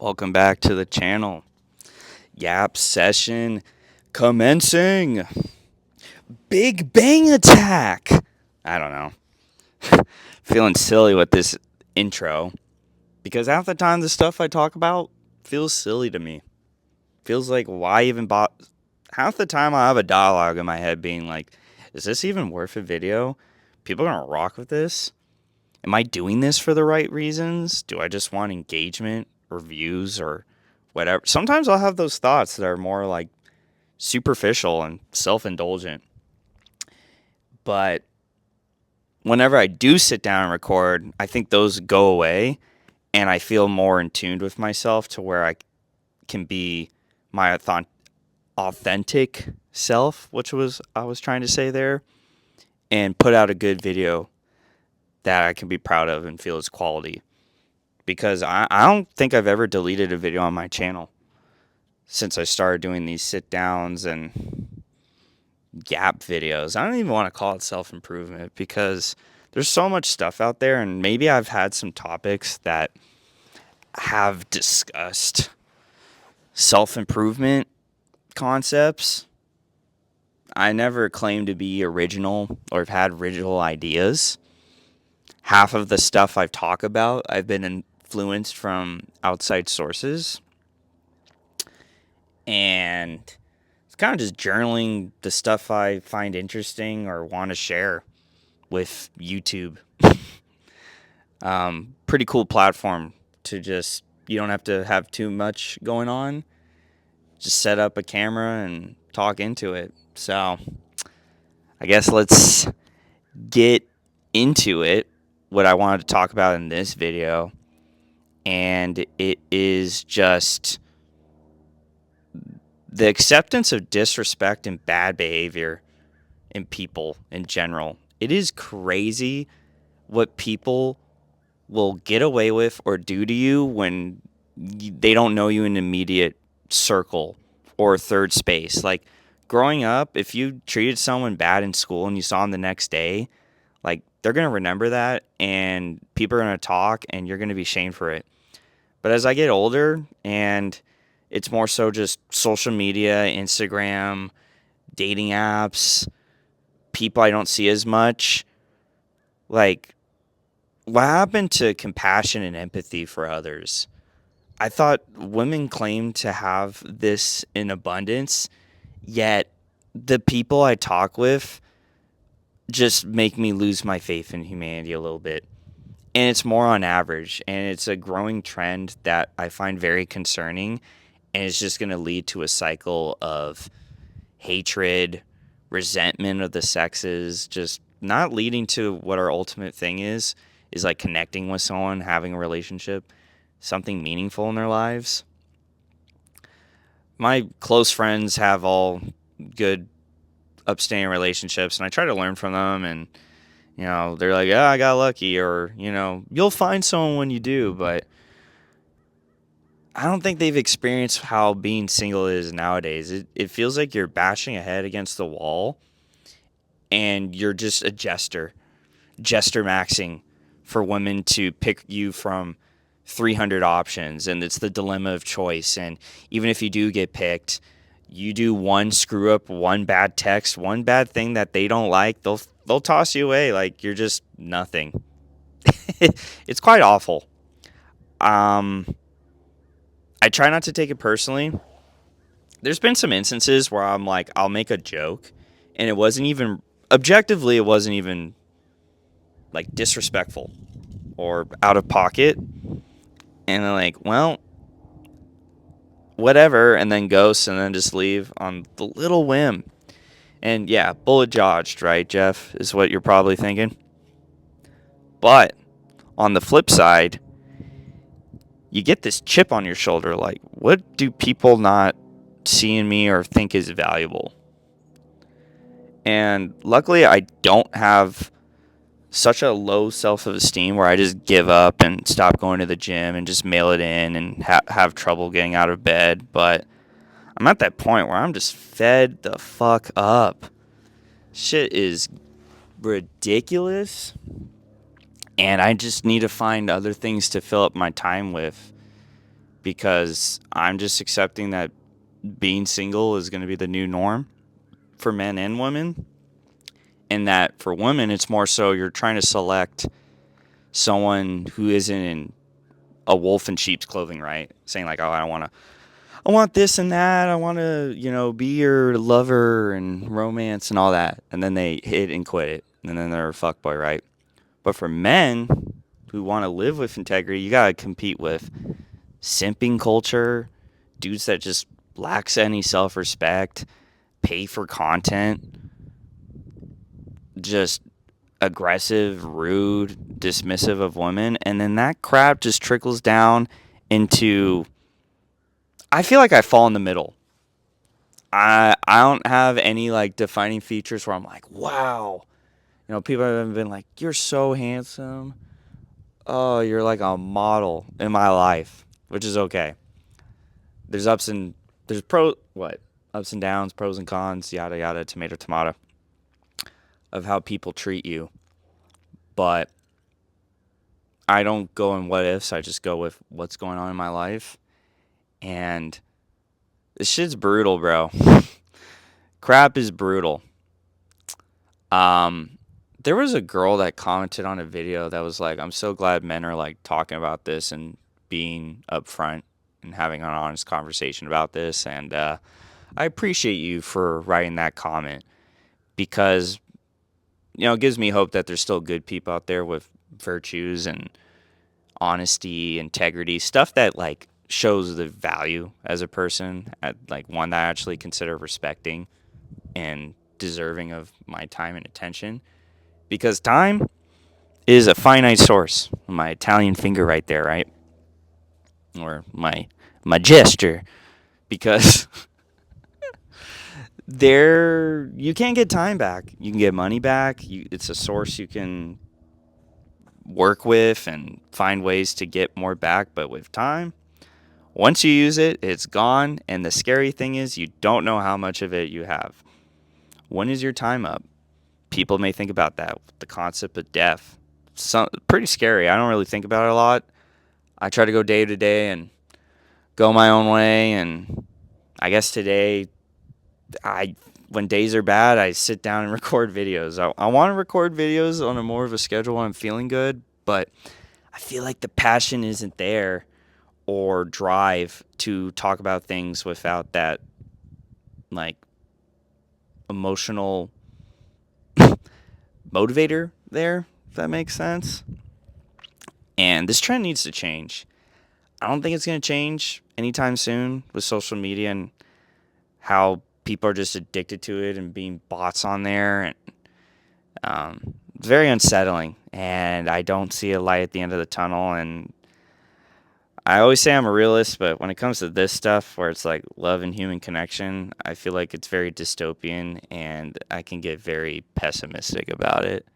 Welcome back to the channel. Yap session commencing. Big Bang Attack. I don't know. Feeling silly with this intro because half the time the stuff I talk about feels silly to me. Feels like why even bought. Half the time I have a dialogue in my head being like, is this even worth a video? People are gonna rock with this? Am I doing this for the right reasons? Do I just want engagement or views or whatever? Sometimes I'll have those thoughts that are more like superficial and self-indulgent. But whenever I do sit down and record, I think those go away and I feel more in tune with myself to where I can be my authentic self, which was I was trying to say there, and put out a good video that I can be proud of and feel is quality. Because I don't think I've ever deleted a video on my channel since I started doing these sit downs and gap videos. I don't even want to call it self-improvement because there's so much stuff out there, and maybe I've had some topics that have discussed self-improvement concepts. I never claimed to be original or have had original ideas. Half of the stuff I've talked about, I've been influenced from outside sources. And it's kind of just journaling the stuff I find interesting or want to share with YouTube. Pretty cool platform to just, you don't have to have too much going on. Just set up a camera and talk into it. So I guess let's get into it. What I wanted to talk about in this video. And it is just the acceptance of disrespect and bad behavior in people in general. It is crazy what people will get away with or do to you when they don't know you in an immediate circle or third space. Like growing up, if you treated someone bad in school and you saw them the next day, like they're going to remember that and people are going to talk and you're going to be shamed for it. But as I get older and it's more so just social media, Instagram, dating apps, people I don't see as much, like what happened to compassion and empathy for others? I thought women claimed to have this in abundance, yet the people I talk with just make me lose my faith in humanity a little bit. And it's more on average, and it's a growing trend that I find very concerning, and it's just going to lead to a cycle of hatred, resentment of the sexes, just not leading to what our ultimate thing is like connecting with someone, having a relationship, something meaningful in their lives. My close friends have all good, upstanding relationships, and I try to learn from them, and they're like, yeah, I got lucky, or, you'll find someone when you do, but I don't think they've experienced how being single is nowadays. It feels like you're bashing a head against the wall, and you're just a jester maxing for women to pick you from 300 options, and it's the dilemma of choice. And even if you do get picked, you do one screw up, one bad text, one bad thing that they don't like, they'll toss you away like you're just nothing. It's quite awful. I try not to take it personally. There's been some instances where I'm like, I'll make a joke, and it wasn't even objectively, it wasn't even like disrespectful or out of pocket. And they're like, well, whatever, and then ghost and then just leave on the little whim. And yeah, bullet dodged, right, Jeff, is what you're probably thinking. But on the flip side, you get this chip on your shoulder, like, what do people not see in me or think is valuable? And luckily, I don't have such a low self-esteem where I just give up and stop going to the gym and just mail it in and have trouble getting out of bed. But I'm at that point where I'm just fed the fuck up. Shit is ridiculous. And I just need to find other things to fill up my time with. because I'm just accepting that being single is going to be the new norm for men and women. And that for women, it's more so you're trying to select someone who isn't in a wolf in sheep's clothing, right? Saying like, oh, I want this and that. I want to, be your lover and romance and all that. And then they hit and quit it. And then they're a fuckboy, right? But for men who want to live with integrity, you got to compete with simping culture, dudes that just lacks any self-respect, pay for content, just aggressive, rude, dismissive of women. And then that crap just trickles down into, I feel like I fall in the middle. I don't have any like defining features where I'm like, wow. People have been like, you're so handsome. Oh, you're like a model in my life, which is okay. There's ups and there's ups and downs, pros and cons, yada yada, tomato tomato, of how people treat you. But I don't go in what ifs. I just go with what's going on in my life, and this shit's brutal, bro. Crap is brutal. There was a girl that commented on a video that was like, I'm so glad men are like talking about this and being upfront and having an honest conversation about this. And I appreciate you for writing that comment because, it gives me hope that there's still good people out there with virtues and honesty, integrity, stuff that like shows the value as a person, like one that I actually consider respecting and deserving of my time and attention. Because time is a finite source. My Italian finger right there, right? Or my gesture. Because you can't get time back. You can get money back. It's a source you can work with and find ways to get more back. But with time, once you use it, it's gone. And the scary thing is you don't know how much of it you have. When is your time up? People may think about that. The concept of death. Pretty scary. I don't really think about it a lot. I try to go day to day and go my own way. And I guess today, when days are bad, I sit down and record videos. I want to record videos on a more of a schedule when I'm feeling good, but I feel like the passion isn't there or drive to talk about things without that like emotional motivator there, if that makes sense. And this trend needs to change. I don't think it's going to change anytime soon with social media and how people are just addicted to it and being bots on there. And it's very unsettling. And I don't see a light at the end of the tunnel. And I always say I'm a realist, but when it comes to this stuff where it's like love and human connection, I feel like it's very dystopian and I can get very pessimistic about it.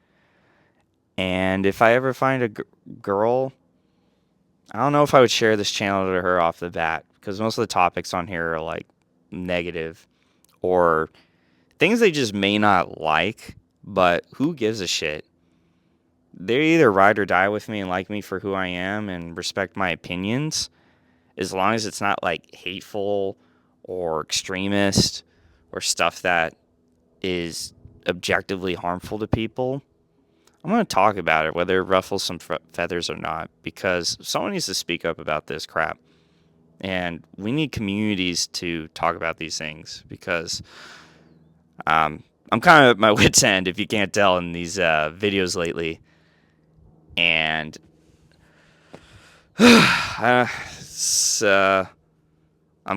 And if I ever find a girl, I don't know if I would share this channel to her off the bat because most of the topics on here are like negative or things they just may not like, but who gives a shit? They either ride or die with me and like me for who I am and respect my opinions, as long as it's not like hateful or extremist or stuff that is objectively harmful to people. I'm going to talk about it, whether it ruffles some feathers or not, because someone needs to speak up about this crap. And we need communities to talk about these things because I'm kind of at my wit's end, if you can't tell, in these videos lately. And I'm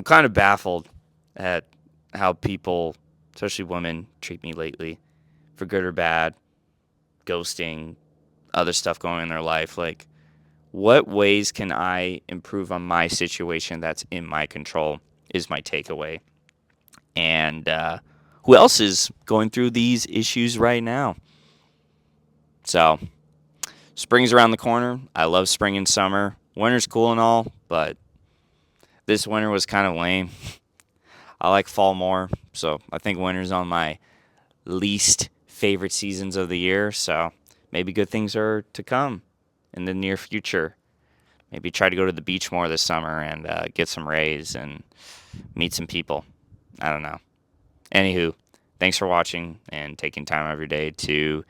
kind of baffled at how people, especially women, treat me lately, for good or bad, ghosting, other stuff going on in their life. Like, what ways can I improve on my situation that's in my control is my takeaway. And who else is going through these issues right now? So, spring's around the corner. I love spring and summer. Winter's cool and all, but this winter was kind of lame. I like fall more, so I think winter's on my least favorite seasons of the year. So maybe good things are to come in the near future. Maybe try to go to the beach more this summer and get some rays and meet some people. I don't know. Anywho, thanks for watching and taking time out of your day to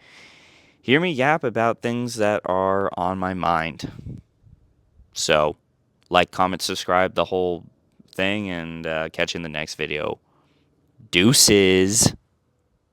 hear me yap about things that are on my mind. So, like, comment, subscribe, the whole thing, and catch you in the next video. Deuces.